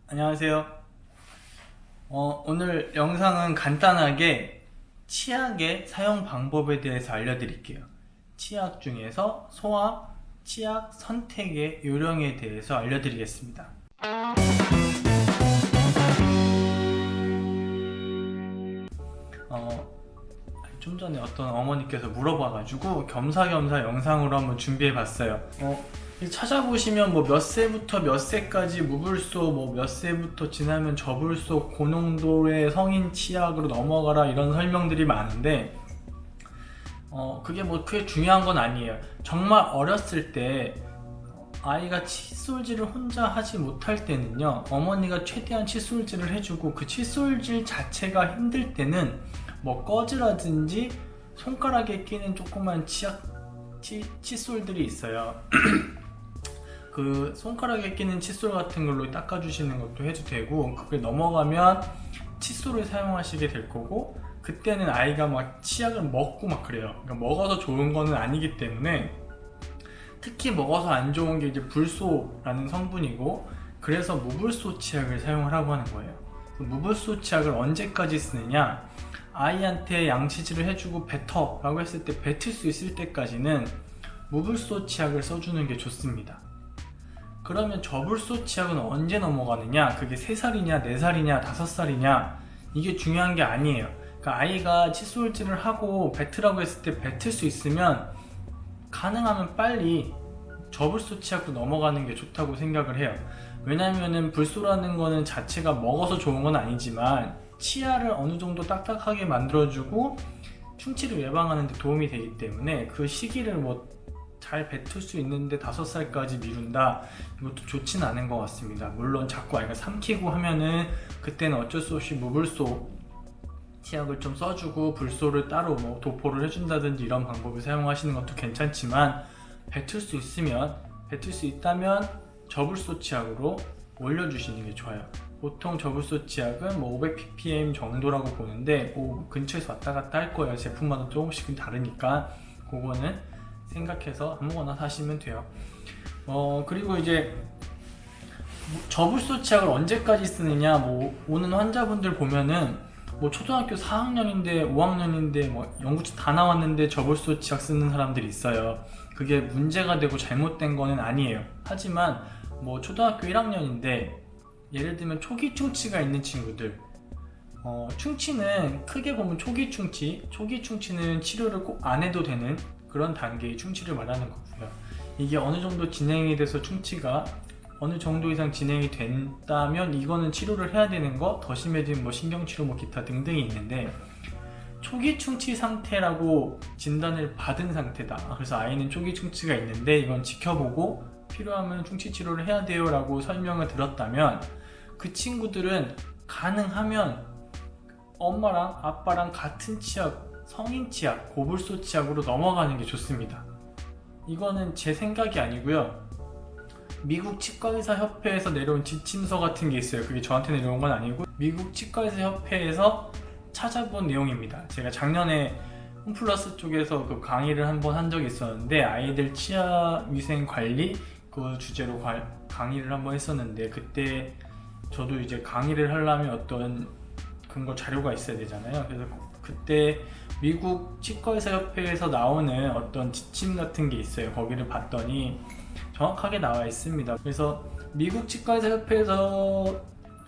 안녕하세요. 오늘 영상은 간단하게 치약의 사용 방법에 대해서 알려드릴게요. 치약 중에서 소화, 치약 선택의 요령에 대해서 알려드리겠습니다. 좀 전에 어떤 어머니께서 물어봐가지고 겸사겸사 영상으로 한번 준비해봤어요. 찾아보시면 뭐 몇 세부터 몇 세까지 무불소, 뭐 몇 세부터 지나면 저불소, 고농도의 성인 치약으로 넘어가라 이런 설명들이 많은데 그게 뭐 크게 중요한 건 아니에요. 정말 어렸을 때 아이가 칫솔질을 혼자 하지 못할 때는요, 어머니가 최대한 칫솔질을 해주고, 그 칫솔질 자체가 힘들 때는 뭐 꺼즈라든지 손가락에 끼는 조그만 칫솔들이 있어요. 그 손가락에 끼는 칫솔 같은 걸로 닦아주시는 것도 해도 되고, 그게 넘어가면 칫솔을 사용하시게 될 거고, 그때는 아이가 막 치약을 먹고 막 그래요. 그러니까 먹어서 좋은 거는 아니기 때문에, 특히 먹어서 안 좋은 게 이제 불소라는 성분이고, 그래서 무불소 치약을 사용하라고 하는 거예요. 무불소 치약을 언제까지 쓰느냐, 아이한테 양치질을 해주고 뱉어 라고 했을 때 뱉을 수 있을 때까지는 무불소 치약을 써주는 게 좋습니다. 그러면 저불소 치약은 언제 넘어가느냐, 그게 3살이냐 4살이냐 5살이냐 이게 중요한 게 아니에요. 그러니까 아이가 칫솔질을 하고 뱉으라고 했을 때 뱉을 수 있으면 가능하면 빨리 저불소 치약도 넘어가는 게 좋다고 생각을 해요. 왜냐면은 불소라는 거는 자체가 먹어서 좋은 건 아니지만 치아를 어느 정도 딱딱하게 만들어주고 충치를 예방하는 데 도움이 되기 때문에 그 시기를 뭐 잘 뱉을 수 있는데 5살까지 미룬다, 이것도 좋진 않은 것 같습니다. 물론 자꾸 아이가 삼키고 하면은 그때는 어쩔 수 없이 무불소 치약을 좀 써주고 불소를 따로 뭐 도포를 해준다든지 이런 방법을 사용하시는 것도 괜찮지만, 뱉을 수 있다면 저불소 치약으로 올려주시는 게 좋아요. 보통 저불소 치약은 뭐 500ppm 정도라고 보는데 뭐 근처에서 왔다 갔다 할 거예요. 제품마다 조금씩은 다르니까 그거는 생각해서 아무거나 사시면 돼요. 그리고 이제 저불소 치약을 언제까지 쓰느냐, 뭐 오는 환자분들 보면은 뭐 초등학교 4학년인데 5학년인데 뭐 연구치 다 나왔는데 저불소 치약 쓰는 사람들이 있어요. 그게 문제가 되고 잘못된 거는 아니에요. 하지만 뭐 초등학교 1학년인데 예를 들면 초기 충치가 있는 친구들, 충치는 크게 보면 초기 충치는 치료를 꼭 안 해도 되는 그런 단계의 충치를 말하는 거고요. 이게 어느 정도 진행이 돼서 충치가 어느 정도 이상 진행이 된다면 이거는 치료를 해야 되는 거, 더 심해지면 뭐 신경치료 뭐 기타 등등이 있는데, 초기 충치 상태라고 진단을 받은 상태다, 그래서 아이는 초기 충치가 있는데 이건 지켜보고 필요하면 충치 치료를 해야 돼요 라고 설명을 들었다면, 그 친구들은 가능하면 엄마랑 아빠랑 같은 치약, 성인 치약, 고불소 치약으로 넘어가는 게 좋습니다. 이거는 제 생각이 아니고요, 미국 치과의사 협회에서 내려온 지침서 같은 게 있어요. 그게 저한테 내려온 건 아니고 미국 치과의사 협회에서 찾아본 내용입니다. 제가 작년에 홈플러스 쪽에서 그 강의를 한번 한 적이 있었는데, 아이들 치아 위생 관리 그 주제로 강의를 한번 했었는데, 그때 저도 이제 강의를 하려면 어떤 근거 자료가 있어야 되잖아요. 그래서 그때 미국 치과의사 협회에서 나오는 어떤 지침 같은 게 있어요. 거기를 봤더니 정확하게 나와 있습니다. 그래서 미국 치과의사 협회에서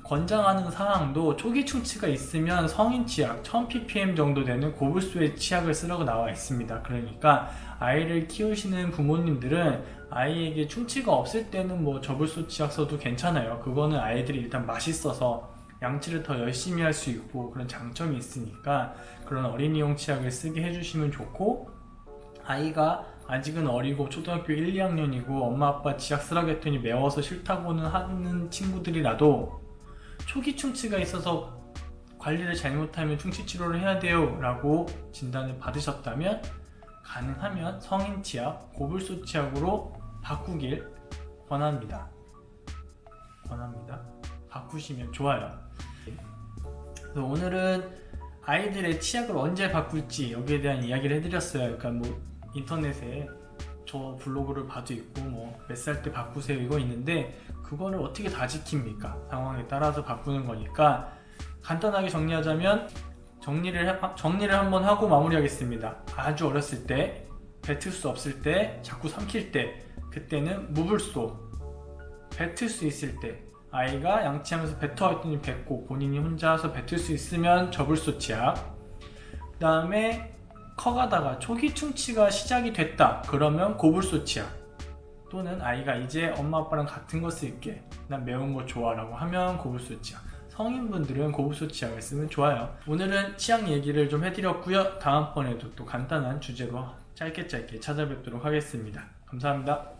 권장하는 사항도 초기 충치가 있으면 성인 치약 1000ppm 정도 되는 고불소의 치약을 쓰라고 나와 있습니다. 그러니까 아이를 키우시는 부모님들은 아이에게 충치가 없을 때는 뭐 저불소 치약 써도 괜찮아요. 그거는 아이들이 일단 맛있어서 양치를 더 열심히 할 수 있고 그런 장점이 있으니까 그런 어린이용 치약을 쓰게 해주시면 좋고, 아이가 아직은 어리고 초등학교 1, 2학년이고 엄마 아빠 치약 쓰라고 했더니 매워서 싫다고는 하는 친구들이라도 초기 충치가 있어서 관리를 잘못하면 충치 치료를 해야 돼요 라고 진단을 받으셨다면, 가능하면 성인 치약, 고불소 치약으로 바꾸길 권합니다. 바꾸시면 좋아요. 그래서 오늘은 아이들의 치약을 언제 바꿀지 여기에 대한 이야기를 해드렸어요. 그러니까 뭐 인터넷에 저 블로그를 봐도 있고 뭐 몇 살 때 바꾸세요 이거 있는데 그거를 어떻게 다 지킵니까? 상황에 따라서 바꾸는 거니까 간단하게 정리하자면 정리를 한번 하고 마무리하겠습니다. 아주 어렸을 때 뱉을 수 없을 때 자꾸 삼킬 때 그때는 무불소, 뱉을 수 있을 때 아이가 양치하면서 뱉어 했더니 뱉고 본인이 혼자서 뱉을 수 있으면 저불소 치약. 그 다음에 커가다가 초기 충치가 시작이 됐다 그러면 고불소 치약. 또는 아이가 이제 엄마 아빠랑 같은 거 쓸게 난 매운 거 좋아 라고 하면 고불소 치약. 성인분들은 고불소 치약을 쓰면 좋아요. 오늘은 치약 얘기를 좀 해드렸고요. 다음번에도 또 간단한 주제로 짧게 찾아뵙도록 하겠습니다. 감사합니다.